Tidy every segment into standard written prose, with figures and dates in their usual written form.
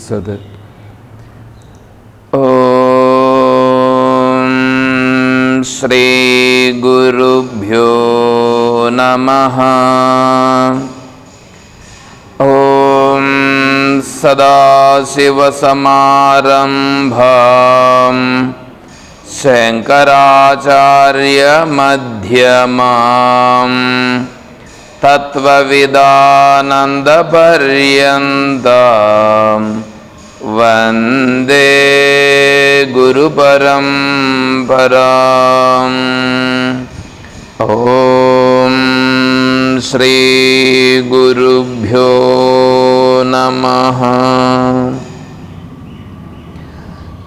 सत्। ॐ श्री गुरुभ्यो नमः। ॐ सदाशिवसमारम्भां शङ्कराचार्यमध्यमां तत्त्वविदानन्दपर्यन्तां वन्दे गुरुपरम्पराम्। ॐ श्री गुरुभ्यो नमः।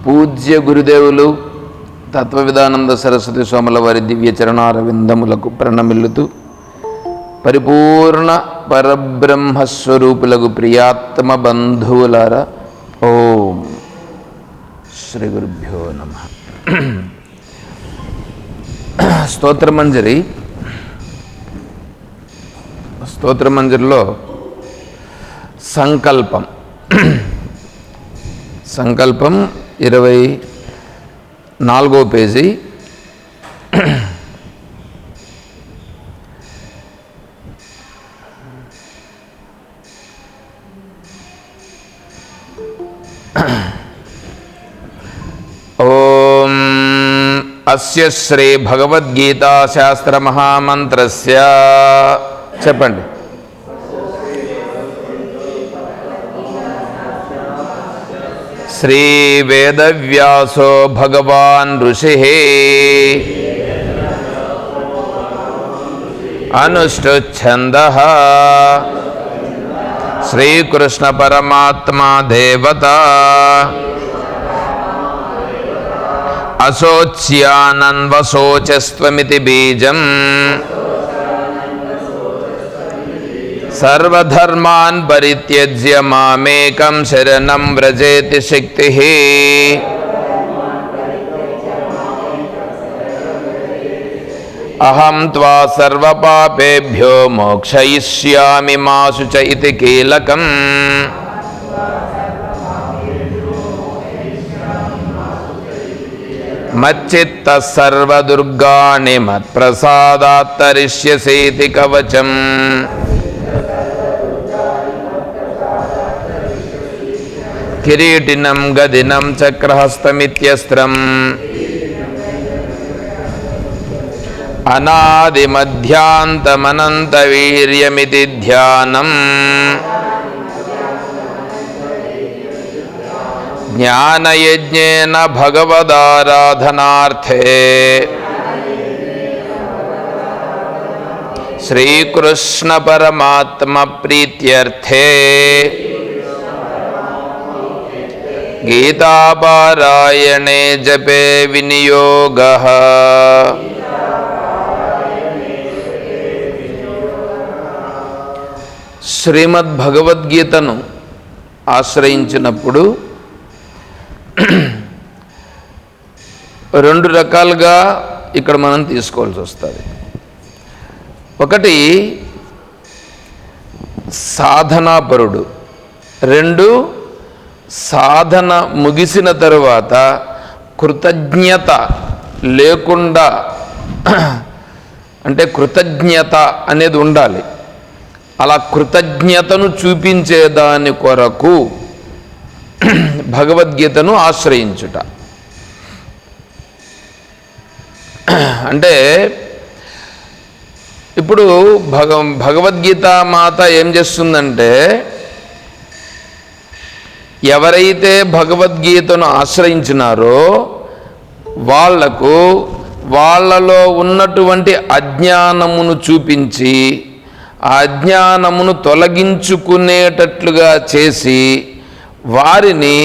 పూజ్య గురుదేవులు తత్వవిదానంద సరస్వతి స్వాముల వారి దివ్య చరణారవిందములకు ప్రణమిల్లుతూ పరిపూర్ణ పరబ్రహ్మస్వరూపులకు ప్రియాత్మ బంధువులారా, ఓం శ్రీ గురుభ్యో నమః. స్తోత్రమంజరిలో సంకల్పం 24వ పేజీ. ఓం అస్య శ్రీ భగవద్గీతా శాస్త్ర మహామంత్రస్య, చెప్పండి, శ్రీ వేదవ్యాసో భగవాన్ ఋషిః అనుష్ఠుఛ్ఛందః శ్రీకృష్ణ పరమాత్మా దేవతా అశోచ్యానన్వశోచస్త్వమితి బీజం సర్వధర్మాన్ పరిత్యజ్య మామేకం శరణం వ్రజేతి శక్తిః. అహం త్వా సర్వపాపేభ్యో మోక్షయిష్యామి మా శుచ ఇతి కీలకం. మచ్చిత్తః సర్వదుర్గాణి మత్ప్రసాదాత్ తరిష్యసీతి కవచం. కిరీటినం గదినం చక్రహస్తమిత్యస్త్రం అనాదిమధ్యాంతమనంతవీర్యమితి ధ్యానం. జ్ఞానయజ్ఞేన భగవదారాధనార్థే శ్రీకృష్ణ పరమాత్మ ప్రీత్యర్థే గీతాపారాయణే జపే వినియోగః. శ్రీమద్భగవద్గీతను ఆశ్రయించినప్పుడు రెండు రకాలుగా ఇక్కడ మనం తీసుకోవాల్సి వస్తుంది. ఒకటి సాధనాపరుడు, రెండు సాధన ముగిసిన తరువాత కృతజ్ఞత లేకుండా, అంటే కృతజ్ఞత అనేది ఉండాలి. అలా కృతజ్ఞతను చూపించేదాని కొరకు భగవద్గీతను ఆశ్రయించుట. అంటే ఇప్పుడు భగవద్గీత మాత ఏం చేస్తుందంటే, ఎవరైతే భగవద్గీతను ఆశ్రయించినారో వాళ్లకు వాళ్ళలో ఉన్నటువంటి అజ్ఞానమును చూపించి ఆ అజ్ఞానమును తొలగించుకునేటట్లుగా చేసి వారిని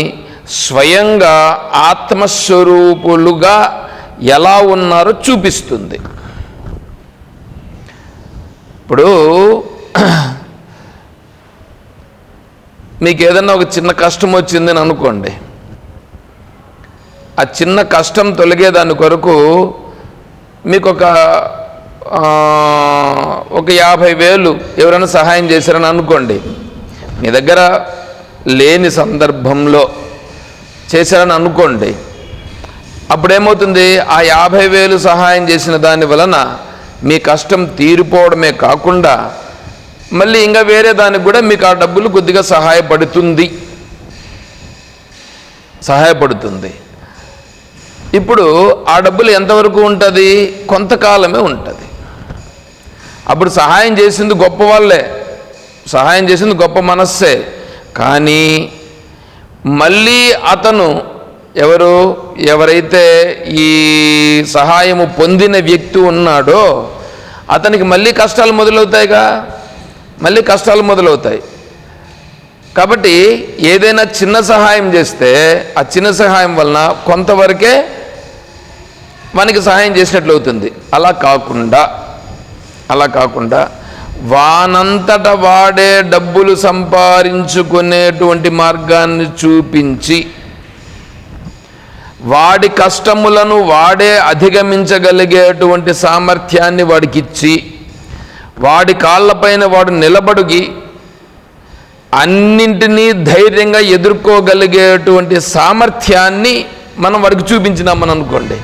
స్వయంగా ఆత్మస్వరూపులుగా ఎలా ఉన్నారో చూపిస్తుంది. ఇప్పుడు మీకు ఏదన్నా ఒక చిన్న కష్టం వచ్చిందని అనుకోండి, ఆ చిన్న కష్టం తొలగేదాని కొరకు మీకు ఒక 50,000 ఎవరైనా సహాయం చేశారని అనుకోండి. మీ దగ్గర లేని సందర్భంలో చేశారని అనుకోండి, అప్పుడేమవుతుంది, ఆ 50,000 సహాయం చేసిన దాని వలన మీ కష్టం తీరిపోవడమే కాకుండా మళ్ళీ ఇంకా వేరే దానికి కూడా మీకు ఆ డబ్బులు కొద్దిగా సహాయపడుతుంది. ఇప్పుడు ఆ డబ్బులు ఎంతవరకు ఉంటుంది? కొంతకాలమే ఉంటుంది. అప్పుడు సహాయం చేసింది గొప్ప వాళ్ళే, సహాయం చేసింది గొప్ప మనస్సే. కానీ మళ్ళీ అతను ఎవరైతే ఈ సహాయము పొందిన వ్యక్తి ఉన్నాడో అతనికి మళ్ళీ కష్టాలు మొదలవుతాయి. కాబట్టి ఏదైనా చిన్న సహాయం చేస్తే ఆ చిన్న సహాయం వలన కొంతవరకే మనకి సహాయం చేసినట్లు అవుతుంది. అలా కాకుండా వానంతట వాడే డబ్బులు సంపాదించుకునేటువంటి మార్గాన్ని చూపించి వాడి కష్టములను వాడే అధిగమించగలిగేటువంటి సామర్థ్యాన్ని వాడికి ఇచ్చి వాడి కాళ్ళపైన వాడు నిలబడి అన్నింటినీ ధైర్యంగా ఎదుర్కోగలిగేటువంటి సామర్థ్యాన్ని మనం వాడికి చూపించినామని అనుకోండి,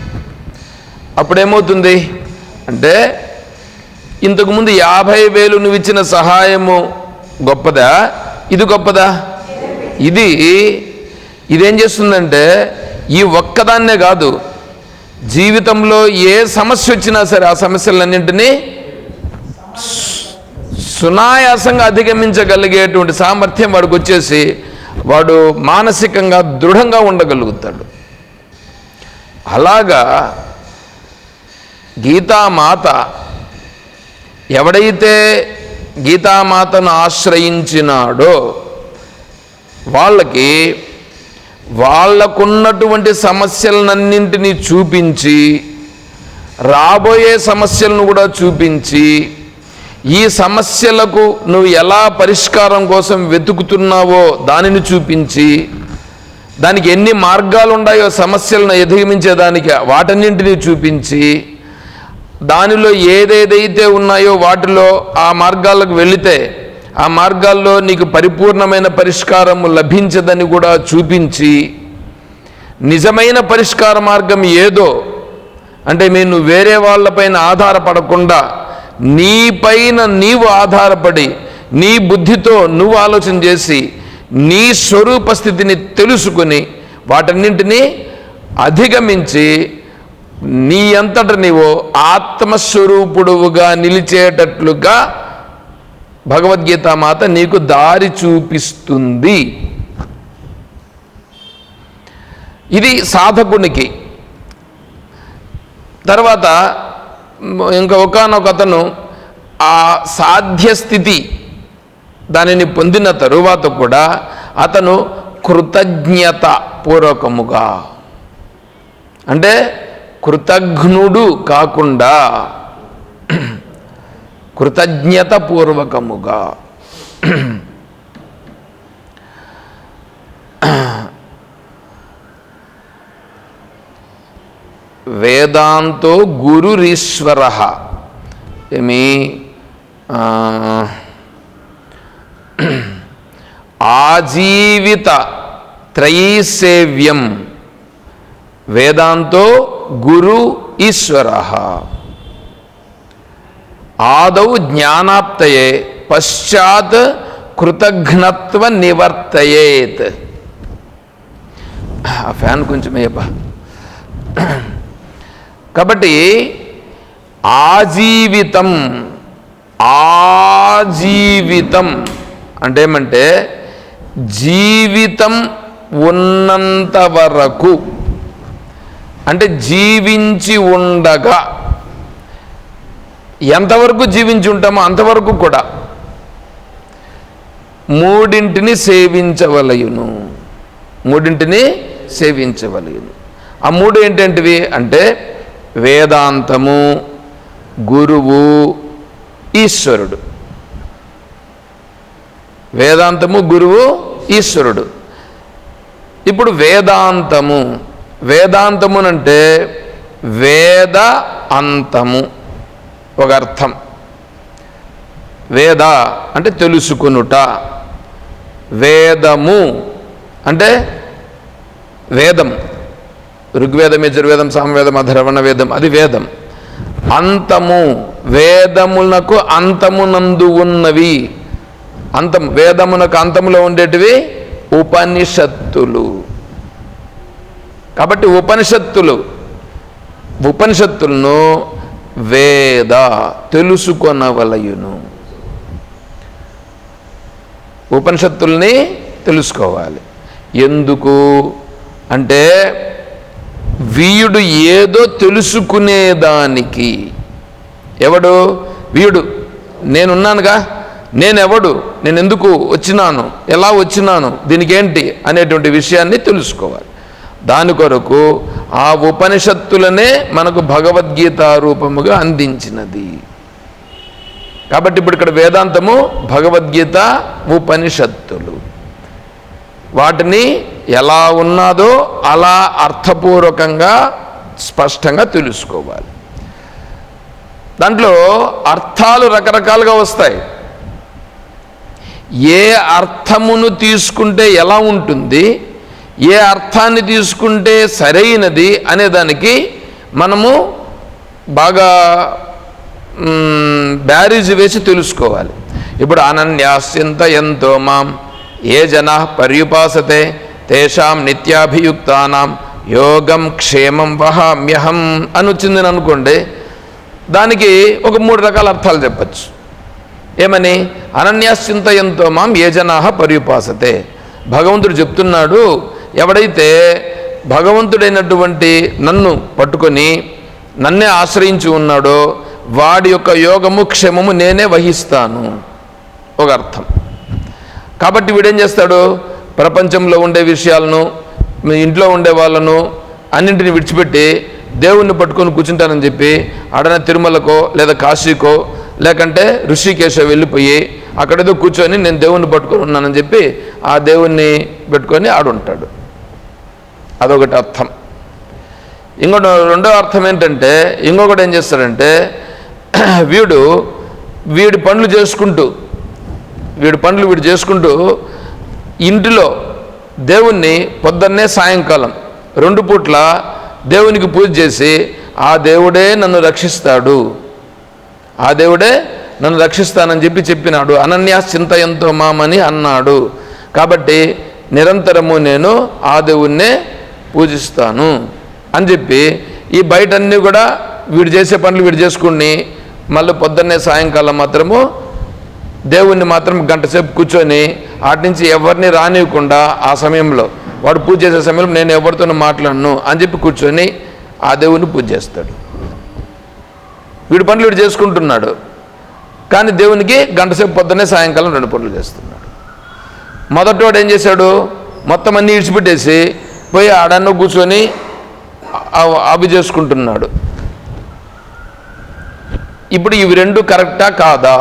అప్పుడేమవుతుంది అంటే ఇంతకుముందు 50,000 నువ్వు ఇచ్చిన సహాయము గొప్పదా? ఇది గొప్పదా? ఇదేం చేస్తుందంటే ఈ ఒక్కదాన్నే కాదు, జీవితంలో ఏ సమస్య వచ్చినా సరే ఆ సమస్యలన్నింటినీ సునాయాసంగా అధిగమించగలిగేటువంటి సామర్థ్యం వాడికి వచ్చేసి వాడు మానసికంగా దృఢంగా ఉండగలుగుతాడు. అలాగా గీతామాత ఎవడైతే గీతామాతను ఆశ్రయించినాడో వాళ్ళకున్నటువంటి సమస్యలన్నింటినీ చూపించి రాబోయే సమస్యలను కూడా చూపించి ఈ సమస్యలకు నువ్వు ఎలా పరిష్కారం కోసం వెతుకుతున్నావో దానిని చూపించి దానికి ఎన్ని మార్గాలు ఉన్నాయో సమస్యలను అధిగమించేదానికి వాటన్నింటినీ చూపించి దానిలో ఏదేదైతే ఉన్నాయో వాటిలో ఆ మార్గాలకు వెళితే ఆ మార్గాల్లో నీకు పరిపూర్ణమైన పరిష్కారము లభించదని కూడా చూపించి నిజమైన పరిష్కార మార్గం ఏదో అంటే నువ్వు వేరే వాళ్ళపైన ఆధారపడకుండా నీపైన నీవు ఆధారపడి నీ బుద్ధితో నువ్వు ఆలోచన చేసి నీ స్వరూప స్థితిని తెలుసుకుని వాటన్నింటినీ అధిగమించి నీ అంతట నీవు ఆత్మస్వరూపుడుగా నిలిచేటట్లుగా భగవద్గీత మాత నీకు దారి చూపిస్తుంది. ఇది సాధకునికి. తర్వాత ఇంకా ఒకానొక అతను ఆ సాధ్యస్థితి దానిని పొందిన తరువాత కూడా అతను కృతజ్ఞత పూర్వకముగా అంటే కృతజ్ఞుడు కాకుండా కృతజ్ఞత పూర్వకముగా వేదాంతో గురురీశ్వర ఆజీవిత త్రయీసేవ్యం వేదాంతో గురు ఈశ్వర ఆదౌ జ్ఞానాప్తయే పశ్చాత్ కృతజ్ఞత్వ నివర్తయేత్. ఆ ఫ్యాన్ కొంచెం ఏపా. కాబట్టి ఆజీవితం అంటే ఏమంటే జీవితం ఉన్నంత వరకు అంటే జీవించి ఉండగా ఎంతవరకు జీవించి ఉంటామో అంతవరకు కూడా మూడింటిని సేవించవలయును. ఆ మూడు ఏంటంటివి అంటే వేదాంతము, గురువు, ఈశ్వరుడు. వేదాంతము, గురువు, ఈశ్వరుడు. ఇప్పుడు వేదాంతమునంటే వేద అంతము ఒక అర్థం. వేద అంటే తెలుసుకొనుట, వేదము అంటే వేదం, ఋగ్వేదం, యజుర్వేదం, సామవేదం, అథర్వణ వేదం, అది వేదం. అంతము, వేదమునకు అంతమునందు ఉన్నవి, అంతం, వేదమునకు అంతములో ఉండేటివి ఉపనిషత్తులు. కాబట్టి ఉపనిషత్తులను వేద తెలుసుకొనవలయును. ఉపనిషత్తుల్ని తెలుసుకోవాలి. ఎందుకు అంటే వీయుడు ఏదో తెలుసుకునేదానికి. ఎవడు వీయుడు? నేనున్నానుగా, నేనెవడు, నేను ఎందుకు వచ్చినాను, ఎలా వచ్చినాను, దీనికి ఏంటి అనేటువంటి విషయాన్ని తెలుసుకోవాలి. దాని కొరకు ఆ ఉపనిషత్తులనే మనకు భగవద్గీత రూపముగా అందించినది. కాబట్టి ఇప్పుడు ఇక్కడ వేదాంతము, భగవద్గీత, ఉపనిషత్తులు, వాటిని ఎలా ఉన్నదో అలా అర్థపూర్వకంగా స్పష్టంగా తెలుసుకోవాలి. దాంట్లో అర్థాలు రకరకాలుగా వస్తాయి. ఏ అర్థమును తీసుకుంటే ఎలా ఉంటుంది, ఏ అర్థాన్ని తీసుకుంటే సరైనది అనేదానికి మనము బాగా బ్యారీజ్ వేసి తెలుసుకోవాలి. ఇప్పుడు అనన్యాస్యంతయంతో మాం ఏ జనా పర్యుపాసతే తేషాం నిత్యాభియుక్తానాం యోగం క్షేమం వహామ్యహం అని వచ్చిందని అనుకోండి, దానికి ఒక 3 రకాల అర్థాలు చెప్పచ్చు. ఏమని? అనన్యాస్యంతయంతో మాం ఏ జనా పర్యుపాసతే. భగవంతుడు చెప్తున్నాడు, ఎవడైతే భగవంతుడైనటువంటి నన్ను పట్టుకొని నన్నే ఆశ్రయించి ఉన్నాడో వాడి యొక్క యోగము క్షేమము నేనే వహిస్తాను, ఒక అర్థం. కాబట్టి వీడేం చేస్తాడు? ప్రపంచంలో ఉండే విషయాలను, మీ ఇంట్లో ఉండే వాళ్ళను అన్నింటిని విడిచిపెట్టి దేవుణ్ణి పట్టుకొని కూర్చుంటానని చెప్పి ఆడన తిరుమలకో లేదా కాశీకో లేకంటే ఋషికేశో వెళ్ళిపోయి అక్కడేదో కూర్చొని నేను దేవుణ్ణి పట్టుకొని ఉన్నానని చెప్పి ఆ దేవుణ్ణి పెట్టుకొని ఆడుంటాడు. అదొకటి అర్థం. రెండో అర్థం ఏంటంటే, ఇంకొకటి ఏం చేస్తాడంటే, వీడి పనులు చేసుకుంటూ ఇంటిలో దేవుణ్ణి పొద్దున్నే సాయంకాలం 2 పూట్ల దేవునికి పూజ చేసి ఆ దేవుడే నన్ను రక్షిస్తాడు, ఆ దేవుడే నన్ను రక్షిస్తానని చెప్పినాడు. అనన్యాశ్చింతయంతో మామని అన్నాడు. కాబట్టి నిరంతరము నేను ఆ దేవుణ్ణే పూజిస్తాను అని చెప్పి ఈ బయటన్నీ కూడా వీడు చేసే పనులు వీడు చేసుకుని మళ్ళీ పొద్దున్నే సాయంకాలం మాత్రము దేవుణ్ణి మాత్రం 1 గంట సేపు కూర్చొని అటు నుంచి ఎవరిని రానివ్వకుండా ఆ సమయంలో వాడు పూజ చేసే సమయంలో నేను ఎవరితోనూ మాట్లాడను అని చెప్పి కూర్చొని ఆ దేవుణ్ణి పూజ చేస్తాడు. వీడి పనులు వీడు చేసుకుంటున్నాడు, కానీ దేవునికి 1 గంట సేపు పొద్దున్నే సాయంకాలం 2 పనులు చేస్తున్నాడు. మొదటివాడు ఏం చేశాడు? మొత్తం అన్నీ ఇడిచిపెట్టేసి పోయి ఆడన్నో కూర్చొని అవి చేసుకుంటున్నాడు. ఇప్పుడు ఇవి 2 కరెక్టా కాదా?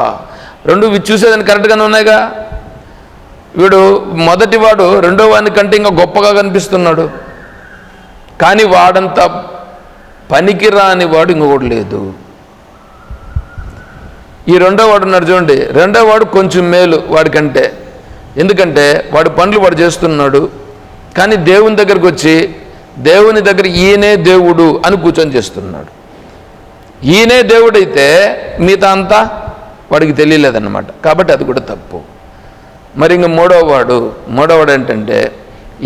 2 చూసేదాన్ని కరెక్ట్గానే ఉన్నాయిగా. వీడు మొదటివాడు రెండో వాడిని కంటే ఇంకా గొప్పగా కనిపిస్తున్నాడు, కానీ వాడంత పనికిరాని వాడు ఇంకొకటి లేదు. ఈ రెండో వాడు ఉన్నాడు చూడండి, రెండో వాడు కొంచెం మేలు వాడికంటే. ఎందుకంటే వాడి పనులు వాడు చేస్తున్నాడు, కానీ దేవుని దగ్గరికి వచ్చి దేవుని దగ్గర ఈయనే దేవుడు అని కూర్చొని చేస్తున్నాడు. ఈయనే దేవుడైతే మిగతా అంతా వాడికి తెలియలేదన్నమాట. కాబట్టి అది కూడా తప్పు. మరి ఇంక మూడోవాడు ఏంటంటే,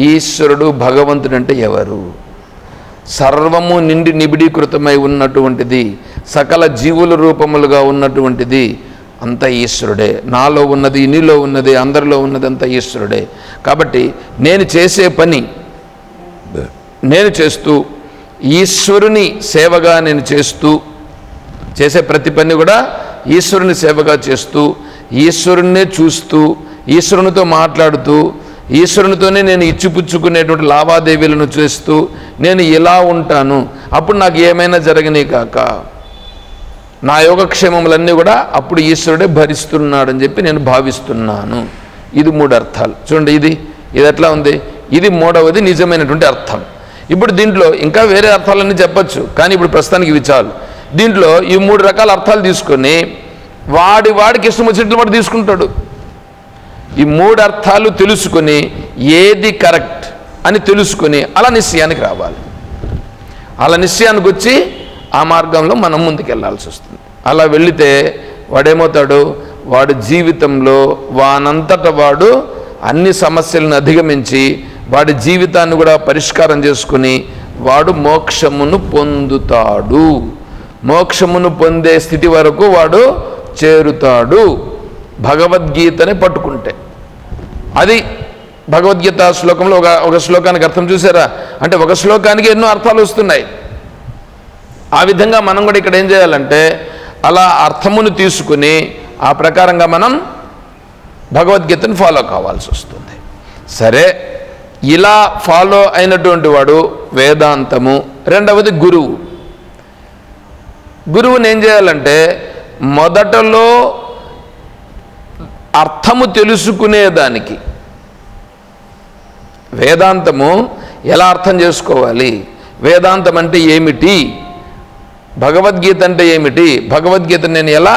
ఈశ్వరుడు భగవంతుడు అంటే ఎవరు? సర్వము నిండి నిబిడీకృతమై ఉన్నటువంటిది, సకల జీవుల రూపములుగా ఉన్నటువంటిది అంతా ఈశ్వరుడే. నాలో ఉన్నది, నీలో ఉన్నది, అందరిలో ఉన్నది అంతా ఈశ్వరుడే. కాబట్టి నేను చేసే పని నేను చేస్తూ, ఈశ్వరుని సేవగా నేను చేసే ప్రతి పని కూడా ఈశ్వరుని సేవగా చేస్తూ, ఈశ్వరుణ్ణే చూస్తూ, ఈశ్వరునితో మాట్లాడుతూ, ఈశ్వరునితోనే నేను ఇచ్చిపుచ్చుకునేటువంటి లావాదేవీలను చేస్తూ నేను ఇలా ఉంటాను. అప్పుడు నాకు ఏమైనా జరగని కాక నా యోగక్షేమములన్నీ కూడా అప్పుడు ఈశ్వరుడే భరిస్తున్నాడని చెప్పి నేను భావిస్తున్నాను. ఇది 3 అర్థాలు. చూడండి, ఇది ఎట్లా ఉంది? ఇది 3వది నిజమైనటువంటి అర్థం. ఇప్పుడు దీంట్లో ఇంకా వేరే అర్థాలన్నీ చెప్పచ్చు, కానీ ఇప్పుడు ప్రస్తుతానికి ఇవి చాలు. దీంట్లో ఈ 3 రకాల అర్థాలు తీసుకొని వాడికి ఇష్టం వచ్చినట్లు వాడు తీసుకుంటాడు. ఈ 3 అర్థాలు తెలుసుకొని ఏది కరెక్ట్ అని తెలుసుకొని అలా నిశ్చయానికి రావాలి. అలా నిశ్చయానికి వచ్చి ఆ మార్గంలో మనం ముందుకెళ్లాల్సి వస్తుంది. అలా వెళితే వాడేమవుతాడు, వాడు జీవితంలో వానంతట వాడు అన్ని సమస్యలను అధిగమించి వాడి జీవితాన్ని కూడా పరిష్కారం చేసుకుని వాడు మోక్షమును పొందుతాడు. మోక్షమును పొందే స్థితి వరకు వాడు చేరుతాడు భగవద్గీతని పట్టుకుంటే. అది భగవద్గీత శ్లోకంలో ఒక శ్లోకానికి అర్థం చూసారా? అంటే ఒక శ్లోకానికి ఎన్నో అర్థాలు వస్తున్నాయి. ఆ విధంగా మనం కూడా ఇక్కడ ఏం చేయాలంటే అలా అర్థమును తీసుకుని ఆ ప్రకారంగా మనం భగవద్గీతను ఫాలో కావాల్సి వస్తుంది. సరే, ఇలా ఫాలో అయినటువంటి వాడు వేదాంతము. రెండవది గురువు. గురువుని ఏం చేయాలంటే మొదటలో అర్థము తెలుసుకునేదానికి వేదాంతము ఎలా అర్థం చేసుకోవాలి, వేదాంతం అంటే ఏమిటి, భగవద్గీత అంటే ఏమిటి, భగవద్గీత నేను ఎలా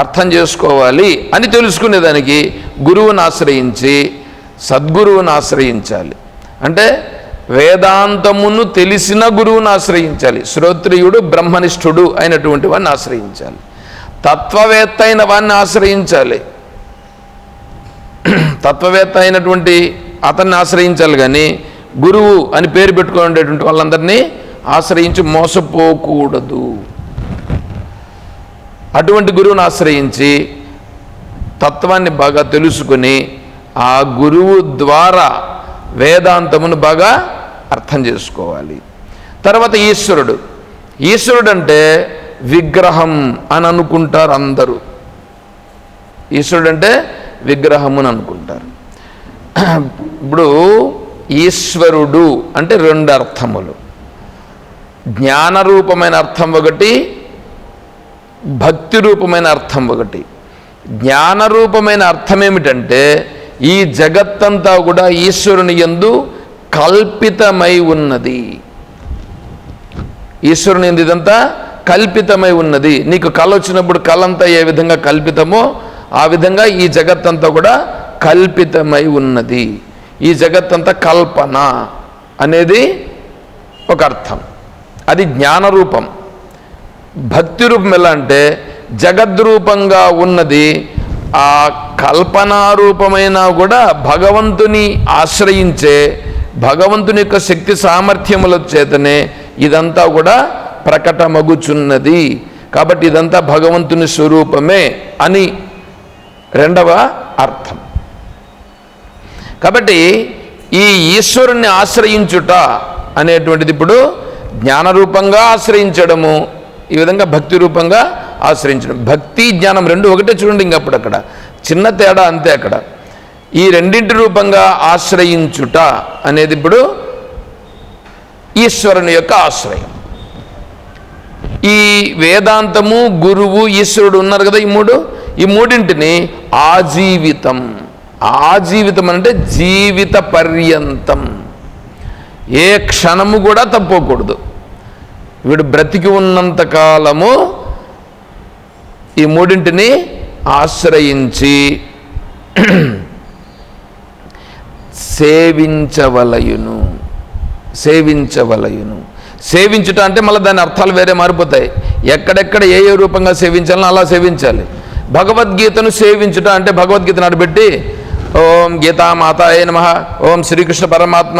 అర్థం చేసుకోవాలి అని తెలుసుకునేదానికి గురువుని ఆశ్రయించి సద్గురువుని ఆశ్రయించాలి. అంటే వేదాంతమును తెలిసిన గురువుని ఆశ్రయించాలి. శ్రోత్రియుడు బ్రహ్మనిష్ఠుడు అయినటువంటి వాడిని ఆశ్రయించాలి. తత్వవేత్త అయిన వాడిని ఆశ్రయించాలి. తత్వవేత్త అయినటువంటి అతన్ని ఆశ్రయించాలి. కానీ గురువు అని పేరు పెట్టుకునేటువంటి వాళ్ళందరినీ ఆశ్రయించి మోసపోకూడదు. అటువంటి గురువుని ఆశ్రయించి తత్వాన్ని బాగా తెలుసుకుని ఆ గురువు ద్వారా వేదాంతమును బాగా అర్థం చేసుకోవాలి. తర్వాత ఈశ్వరుడు. ఈశ్వరుడు అంటే విగ్రహం అని అనుకుంటారు అందరూ. ఈశ్వరుడు అంటే విగ్రహం అని అనుకుంటారు. ఇప్పుడు ఈశ్వరుడు అంటే 2 అర్థములు. జ్ఞానరూపమైన అర్థం ఒకటి, భక్తి రూపమైన అర్థం ఒకటి. జ్ఞానరూపమైన అర్థం ఏమిటంటే ఈ జగత్తంతా కూడా ఈశ్వరుని యందు కల్పితమై ఉన్నది. ఈశ్వరుని యందు ఇదంతా కల్పితమై ఉన్నది. నీకు కళ వచ్చినప్పుడు కళంతా ఏ విధంగా కల్పితమో ఆ విధంగా ఈ జగత్తంతా కూడా కల్పితమై ఉన్నది. ఈ జగత్తంతా కల్పన అనేది ఒక అర్థం. అది జ్ఞానరూపం. భక్తి రూపం ఎలా అంటే జగద్రూపంగా ఉన్నది ఆ కల్పనారూపమైనా కూడా భగవంతుని ఆశ్రయించే భగవంతుని యొక్క శక్తి సామర్థ్యముల చేతనే ఇదంతా కూడా ప్రకటమగుచున్నది. కాబట్టి ఇదంతా భగవంతుని స్వరూపమే అని 2వ అర్థం. కాబట్టి ఈ ఈశ్వరుణ్ణి ఆశ్రయించుట అనేటువంటిది ఇప్పుడు జ్ఞానరూపంగా ఆశ్రయించడము, ఈ విధంగా భక్తి రూపంగా ఆశ్రయించడం. భక్తి జ్ఞానం 2 ఒకటే చూడండి. ఇంకప్పుడు అక్కడ చిన్న తేడా అంతే. అక్కడ ఈ 2 రూపంగా ఆశ్రయించుట అనేది ఇప్పుడు ఈశ్వరుని యొక్క ఆశ్రయం. ఈ వేదాంతము, గురువు, ఈశ్వరుడు ఉన్నారు కదా, ఈ మూడింటిని ఆజీవితం. ఆజీవితం అంటే జీవిత పర్యంతం, ఏ క్షణము కూడా తప్పకూడదు. వీడు బ్రతికి ఉన్నంత కాలము ఈ మూడింటిని ఆశ్రయించి సేవించవలయును. సేవించుట అంటే మళ్ళీ దాని అర్థాలు వేరే మారిపోతాయి. ఎక్కడెక్కడ ఏ రూపంగా సేవించాలని అలా సేవించాలి. భగవద్గీతను సేవించుట అంటే భగవద్గీతను అడబెట్టి ఓం గీతామాతాయ నమః, ఓం శ్రీకృష్ణ పరమాత్మ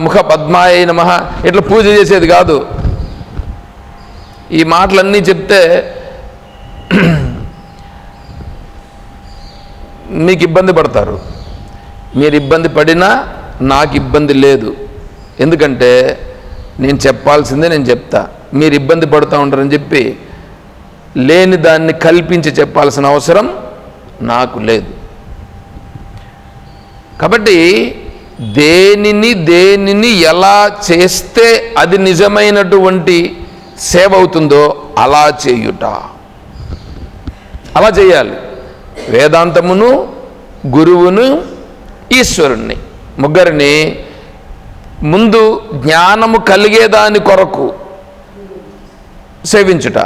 ముఖ పద్మాయ నమః ఇట్లా పూజ చేసేది కాదు. ఈ మాటలన్నీ చెప్తే మీకు ఇబ్బంది పడతారు. మీరు ఇబ్బంది పడినా నాకు ఇబ్బంది లేదు. ఎందుకంటే నేను చెప్పాల్సిందే నేను చెప్తా. మీరు ఇబ్బంది పడుతూ ఉంటారని చెప్పి లేని దాన్ని కల్పించి చెప్పాల్సిన అవసరం నాకు లేదు. కాబట్టి దేనిని ఎలా చేస్తే అది నిజమైనటువంటి సేవ అవుతుందో అలా చేయుట, అలా చేయాలి. వేదాంతమును, గురువును, ఈశ్వరుణ్ణి ముగ్గురిని ముందు జ్ఞానము కలిగేదాని కొరకు సేవించుట,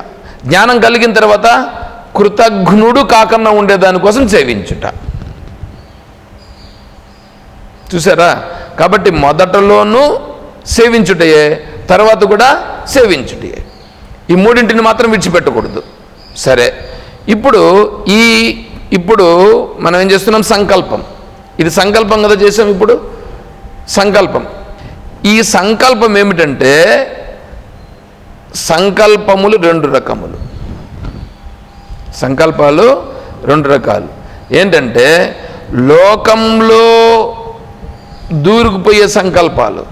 జ్ఞానం కలిగిన తర్వాత కృతజ్ఞుడు కాకుండా ఉండేదానికోసం సేవించుట. చూసారా? కాబట్టి మొదటలోనూ సేవించుటయే, తర్వాత కూడా సేవించుటయే. ఈ మూడింటిని మాత్రం విడిచిపెట్టకూడదు. సరే, ఇప్పుడు మనం ఏం చేస్తున్నాం? సంకల్పం. ఇది సంకల్పం కదా చేసాం. ఇప్పుడు సంకల్పం. ఈ సంకల్పం ఏమిటంటే, సంకల్పములు 2 రకములు. సంకల్పాలు 2 రకాలు. ఏంటంటే, లోకంలో దూరుకుపోయే సంకల్పాలు,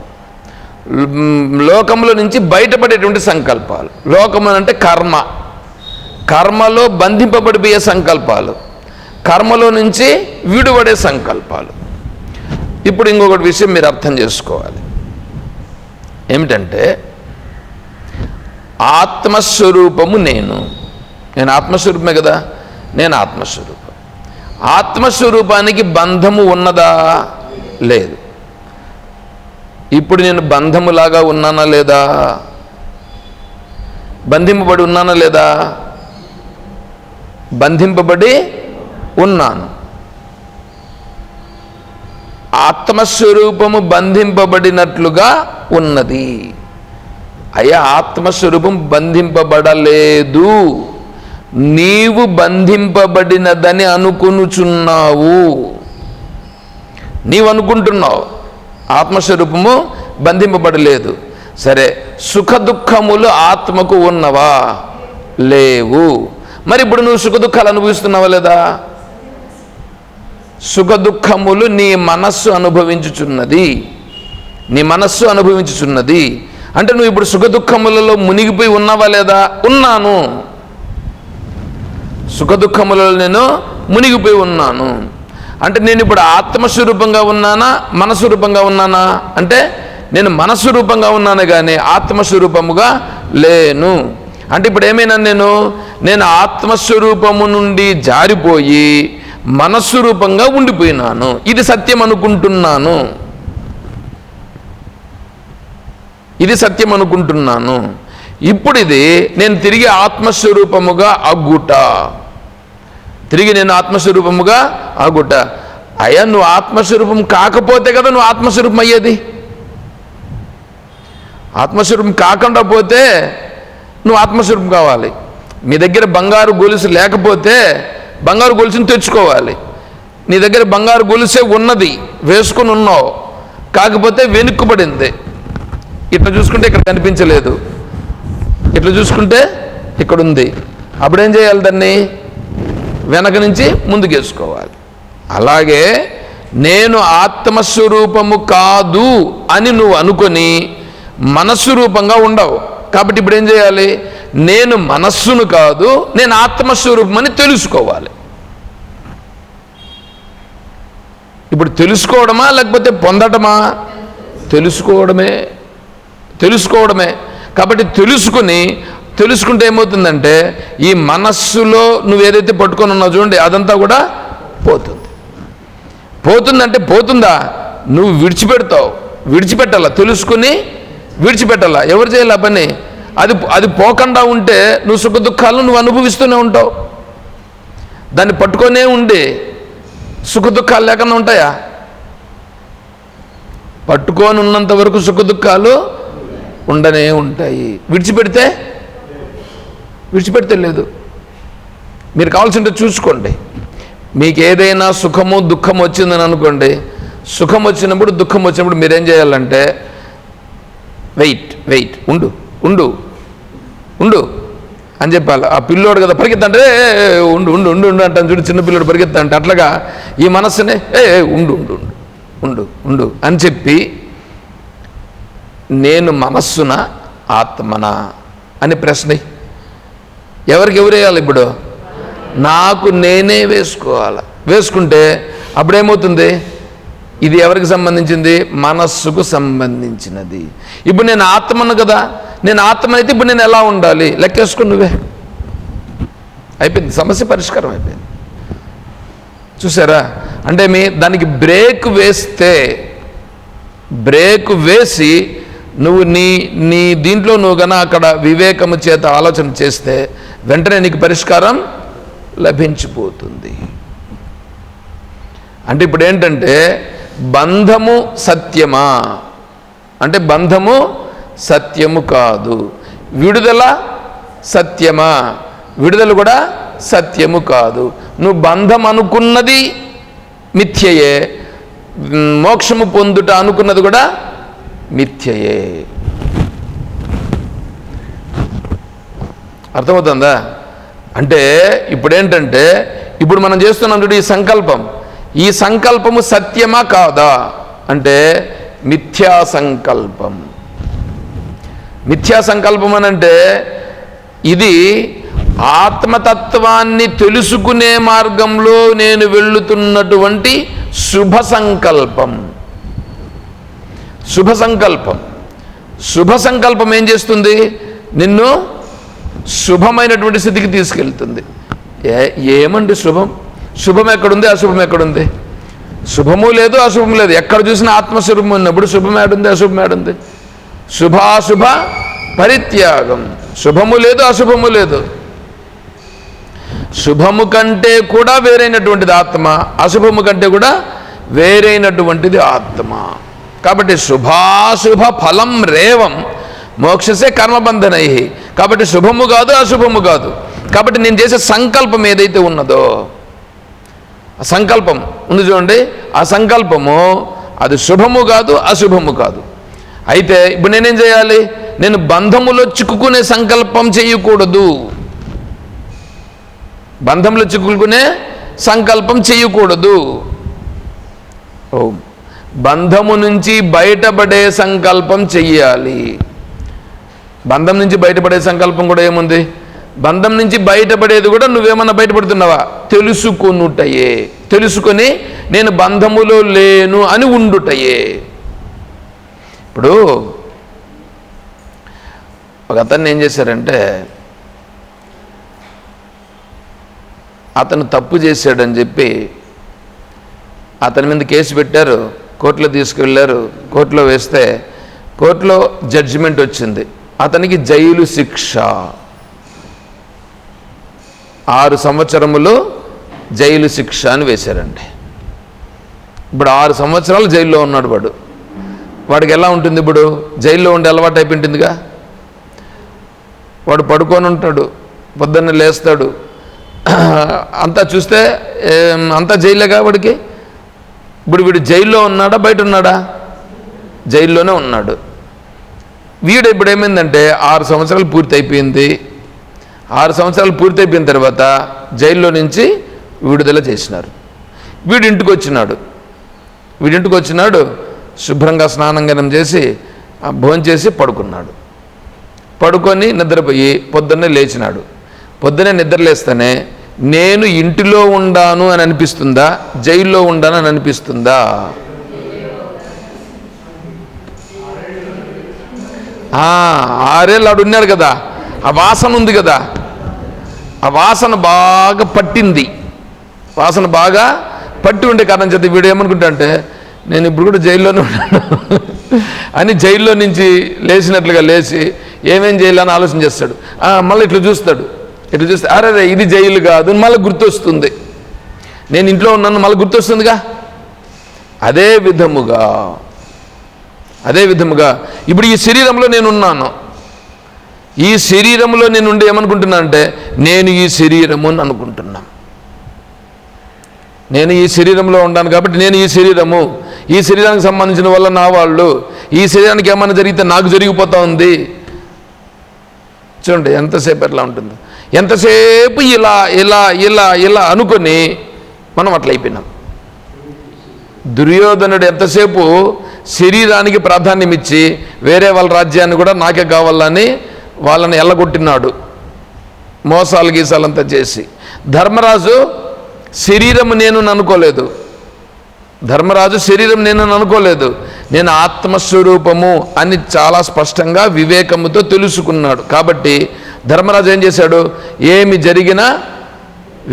లోకంలో నుంచి బయటపడేటువంటి సంకల్పాలు. లోకం అంటే కర్మ, కర్మలో బంధింపబడిపోయే సంకల్పాలు, కర్మలో నుంచి విడువడే సంకల్పాలు. ఇప్పుడు ఇంకొకటి విషయం మీరు అర్థం చేసుకోవాలి. ఏమిటంటే, ఆత్మస్వరూపము నేను ఆత్మస్వరూపమే కదా. నేను ఆత్మస్వరూపం. ఆత్మస్వరూపానికి బంధము ఉన్నదా? లేదు. ఇప్పుడు నేను బంధములాగా ఉన్నానా లేదా? బంధింపబడి ఉన్నానా లేదా? బంధింపబడి ఉన్నాను. ఆత్మస్వరూపము బంధింపబడినట్లుగా ఉన్నది. అయ్యా, ఆత్మస్వరూపం బంధింపబడలేదు, నీవు బంధింపబడినదని అనుకొనుచున్నావు. నీవు అనుకుంటున్నావు ఆత్మస్వరూపము బంధింపబడలేదు. సరే, సుఖ దుఃఖములు ఆత్మకు ఉన్నవా? లేవు. మరి ఇప్పుడు నువ్వు సుఖ దుఃఖాలు అనుభవిస్తున్నావా లేదా? సుఖ దుఃఖములు నీ మనస్సు అనుభవించుచున్నది. నీ మనస్సు అనుభవించుచున్నది అంటే నువ్వు ఇప్పుడు సుఖ దుఃఖములలో మునిగిపోయి ఉన్నావా లేదా? ఉన్నాను. సుఖ దుఃఖములలో నేను మునిగిపోయి ఉన్నాను. అంటే నేను ఇప్పుడు ఆత్మస్వరూపంగా ఉన్నానా, మనస్వరూపంగా ఉన్నానా? అంటే నేను మనస్వరూపంగా ఉన్నాను కానీ ఆత్మస్వరూపముగా లేను. అంటే ఇప్పుడు ఏమైనా నేను ఆత్మస్వరూపము నుండి జారిపోయి మనస్వరూపంగా ఉండిపోయినాను. ఇది సత్యం అనుకుంటున్నాను. ఇది సత్యం అనుకుంటున్నాను. ఇప్పుడు ఇది నేను తిరిగి ఆత్మస్వరూపముగా అగుట. తిరిగి నేను ఆత్మస్వరూపముగా అగుట. అయ్యా, నువ్వు ఆత్మస్వరూపం కాకపోతే కదా నువ్వు ఆత్మస్వరూపం అయ్యేది. ఆత్మస్వరూపం కాకుండా పోతే నువ్వు ఆత్మస్వరూపం కావాలి. మీ దగ్గర బంగారు గొలుసు లేకపోతే బంగారు గొలుసుని తెచ్చుకోవాలి. నీ దగ్గర బంగారు గొలుసే ఉన్నది, వేసుకుని ఉన్నావు, కాకపోతే వెనుక్కుబడింది. ఇట్లా చూసుకుంటే ఇక్కడ కనిపించలేదు, ఇట్లా చూసుకుంటే ఇక్కడ ఉంది. అప్పుడేం చేయాలి? దాన్ని వెనక నుంచి ముందుకేసుకోవాలి. అలాగే నేను ఆత్మస్వరూపము కాదు అని నువ్వు అనుకొని మనస్సురూపంగా ఉండవు. కాబట్టి ఇప్పుడు ఏం చేయాలి? నేను మనస్సును కాదు, నేను ఆత్మస్వరూపం అని తెలుసుకోవాలి. ఇప్పుడు తెలుసుకోవడమా లేకపోతే పొందటమా? తెలుసుకోవడమే. కాబట్టి తెలుసుకుంటే ఏమవుతుందంటే, ఈ మనస్సులో నువ్వు ఏదైతే పట్టుకొని ఉన్నావు చూడండి, అదంతా కూడా పోతుందంటే పోతుందా? నువ్వు విడిచిపెట్టాలా. తెలుసుకుని విడిచిపెట్టాలా. ఎవరు చేయాలి ఆ పని? అది పోకుండా ఉంటే నువ్వు సుఖ దుఃఖాలను నువ్వు అనుభవిస్తూనే ఉంటావు. దాన్ని పట్టుకొనే ఉండి సుఖ దుఃఖాలు లేకుండా ఉంటాయా? పట్టుకొని ఉన్నంత వరకు సుఖ దుఃఖాలు ఉండనే ఉంటాయి. విడిచిపెడితే లేదు. మీరు కావాల్సింటే చూసుకోండి. మీకు ఏదైనా సుఖము దుఃఖము వచ్చిందని అనుకోండి, సుఖం వచ్చినప్పుడు దుఃఖం వచ్చినప్పుడు మీరేం చేయాలంటే, వెయిట్ ఉండు అని చెప్పాలి. ఆ పిల్లోడు కదా పరిగెత్తంటే ఉండు అంటాను చూడు, చిన్న పిల్లోడు పరిగెత్తంటే అట్లాగా ఈ మనస్సునే ఉండు అని చెప్పి, నేను మనస్సున ఆత్మనా అని ప్రశ్న ఎవరు వేయాలి? ఇప్పుడు నాకు నేనే వేసుకుంటే అప్పుడేమవుతుంది? ఇది ఎవరికి సంబంధించింది? మనస్సుకు సంబంధించినది. ఇప్పుడు నేను ఆత్మను కదా, నేను ఆత్మ అయితే ఇప్పుడు నేను ఎలా ఉండాలి? లెక్కేసుకుని నువ్వే. అయిపోయింది, సమస్య పరిష్కారం అయిపోయింది. చూసారా? అంటే దానికి బ్రేక్ వేసి నువ్వు నీ దీంట్లో నువ్వు కన్నా అక్కడ వివేకము చేత ఆలోచన చేస్తే వెంటనే నీకు పరిష్కారం లభించిపోతుంది. అంటే ఇప్పుడు ఏంటంటే, బంధము సత్యమా అంటే బంధము సత్యము కాదు. విడుదల సత్యమా, విడుదల కూడా సత్యము కాదు. నువ్వు బంధం అనుకున్నది మిథ్యయే, మోక్షము పొందుట అనుకున్నది కూడా మిథ్యయే. అర్థమవుతుందా? అంటే ఇప్పుడేంటంటే ఇప్పుడు మనం చేస్తున్నాం ఈ సంకల్పం, ఈ సంకల్పము సత్యమా కాదా అంటే మిథ్యా సంకల్పం. మిథ్యా సంకల్పం అని అంటే ఇది ఆత్మతత్వాన్ని తెలుసుకునే మార్గంలో నేను వెళ్ళుతున్నటువంటి శుభ సంకల్పం. శుభ సంకల్పం, శుభ సంకల్పం ఏం చేస్తుంది? నిన్ను శుభమైనటువంటి స్థితికి తీసుకెళ్తుంది. ఏమండి శుభం? శుభం ఎక్కడుంది, అశుభం ఎక్కడుంది? శుభము లేదు, అశుభం లేదు. ఎక్కడ చూసినా ఆత్మస్వరూపం ఉన్నప్పుడు శుభం ఏడుంది, అశుభం ఏడుంది? శుభాశుభ పరిత్యాగం. శుభము లేదు, అశుభము లేదు. శుభము కంటే కూడా వేరైనటువంటిది ఆత్మ, అశుభము కంటే కూడా వేరైనటువంటిది ఆత్మ. కాబట్టి శుభాశుభ ఫలం రేవం మోక్షసే కర్మబంధనై. కాబట్టి శుభము కాదు, అశుభము కాదు. కాబట్టి నేను చేసే సంకల్పం ఏదైతే ఉన్నదో, ఆ సంకల్పం ఉంది చూడండి, ఆ సంకల్పము అది శుభము కాదు, అశుభము కాదు. అయితే ఇప్పుడు నేనేం చేయాలి? నేను బంధములో చిక్కుకునే సంకల్పం చేయకూడదు. బంధంలో చిక్కుకునే సంకల్పం చేయకూడదు. బంధము నుంచి బయటపడే సంకల్పం చెయ్యాలి. బంధం నుంచి బయటపడే సంకల్పం కూడా ఏముంది? బంధం నుంచి బయటపడేది కూడా నువ్వేమన్నా బయటపడుతున్నావా? తెలుసుకొనుటయే. తెలుసుకొని నేను బంధములో లేను అని ఉండుటయే. ఇప్పుడు ఒక అతన్ని ఏం చేశారంటే, అతను తప్పు చేశాడని చెప్పి అతని మీద కేసు పెట్టారు, కోర్టులో తీసుకువెళ్ళారు. కోర్టులో వేస్తే కోర్టులో జడ్జిమెంట్ వచ్చింది, అతనికి జైలు శిక్ష 6 సంవత్సరములు జైలు శిక్ష అని వేశారండి. ఇప్పుడు 6 సంవత్సరాలు జైల్లో ఉన్నాడు వాడికి ఎలా ఉంటుంది? ఇప్పుడు జైల్లో ఉండి అలవాటు అయిపోయింటుందిగా. వాడు పడుకొని ఉంటాడు, పొద్దున్నే లేస్తాడు, అంతా చూస్తే అంతా జైలేగా వాడికి. ఇప్పుడు వీడు జైల్లో ఉన్నాడా, బయట ఉన్నాడా? జైల్లోనే ఉన్నాడు. వీడు ఇప్పుడు ఏమైందంటే 6 సంవత్సరాలు పూర్తి అయిపోయింది. 6 సంవత్సరాలు పూర్తి అయిపోయిన తర్వాత జైల్లో నుంచి విడుదల చేసినారు. వీడి ఇంటికి వచ్చినాడు, శుభ్రంగా స్నానం చేసి భోజనం చేసి పడుకున్నాడు. పడుకొని నిద్రపోయి పొద్దున్నే లేచినాడు. పొద్దున్నే నిద్రలేస్తేనే నేను ఇంటిలో ఉండాను అని అనిపిస్తుందా, జైల్లో ఉండాను అని అనిపిస్తుందా? 6 ఏళ్ళు ఆడు ఉన్నాడు కదా, ఆ వాసన ఉంది కదా, ఆ వాసన బాగా పట్టింది. వాసన బాగా పట్టి ఉండే కారణం చేత వీడు ఏమనుకుంటా అంటే, నేను ఇప్పుడు కూడా జైల్లోనే ఉన్నాను అని జైల్లో నుంచి లేచినట్లుగా లేచి ఏమేం చేయాలని ఆలోచన చేస్తాడు. మళ్ళీ ఇట్లా చూస్తాడు, ఇట్లా చూస్తే అరే ఇది జైలు కాదు మళ్ళీ గుర్తొస్తుంది. నేను ఇంట్లో ఉన్నాను మళ్ళీ గుర్తొస్తుందిగా. అదే విధముగా ఇప్పుడు ఈ శరీరంలో నేనున్నాను. ఈ శరీరంలో నేను ఉండి ఏమనుకుంటున్నా అంటే, నేను ఈ శరీరము అని అనుకుంటున్నాను. నేను ఈ శరీరంలో ఉన్నాను కాబట్టి నేను ఈ శరీరము, ఈ శరీరానికి సంబంధించిన వల్ల నా వాళ్ళు, ఈ శరీరానికి ఏమైనా జరిగితే నాకు జరిగిపోతూ ఉంది. చూడండి ఎంతసేపు ఎట్లా ఉంటుంది. ఎంతసేపు ఇలా ఇలా ఇలా ఇలా అనుకొని మనం అట్లా అయిపోయినాం. దుర్యోధనుడు ఎంతసేపు శరీరానికి ప్రాధాన్యం ఇచ్చి వేరే వాళ్ళ రాజ్యాన్ని కూడా నాకే కావాలని వాళ్ళని ఎల్లగొట్టినాడు, మోసాలు గీసాలంతా చేసి. ధర్మరాజు శరీరము నేను అనుకోలేదు. ధర్మరాజు శరీరం నేను అనుకోలేదు, నేను ఆత్మస్వరూపము అని చాలా స్పష్టంగా వివేకముతో తెలుసుకున్నాడు. కాబట్టి ధర్మరాజు ఏం చేశాడు? ఏమి జరిగినా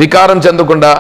వికారం చెందకుండా